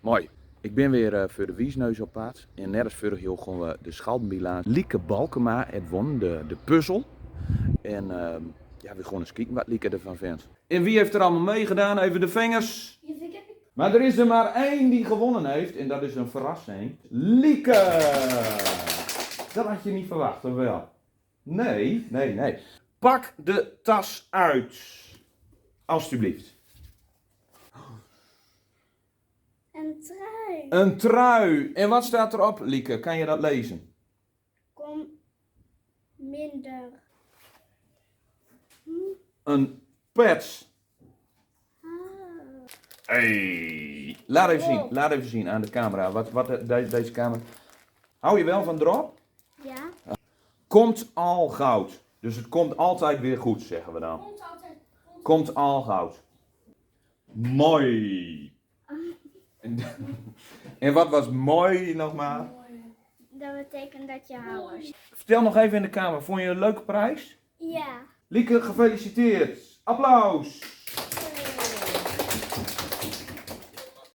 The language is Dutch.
Mooi. Ik ben weer voor de Wiesneus op pad. En net als vorig jaar gaan we de Schaldenbilaan. Lieke Balkema het won, de puzzel. En ja, we gaan eens kijken wat Lieke ervan vindt. En wie heeft er allemaal meegedaan? Even de vingers. Maar er is er maar één die gewonnen heeft. En dat is een verrassing. Lieke! Dat had je niet verwacht, of wel? Nee. Pak de tas uit. Alsjeblieft. Een trui. Een trui. En wat staat erop, Lieke? Kan je dat lezen? Kom minder. Een pet. Ah. Hey. Laat even zien aan de camera. Deze camera. Hou je wel van drop? Ja. Komt al goud. Dus het komt altijd weer goed, zeggen we dan. Komt al goud. Mooi. En wat was mooi nogmaals? Dat betekent dat je houdt. Vertel nog even in de kamer. Vond je een leuke prijs? Ja. Lieke, gefeliciteerd. Applaus.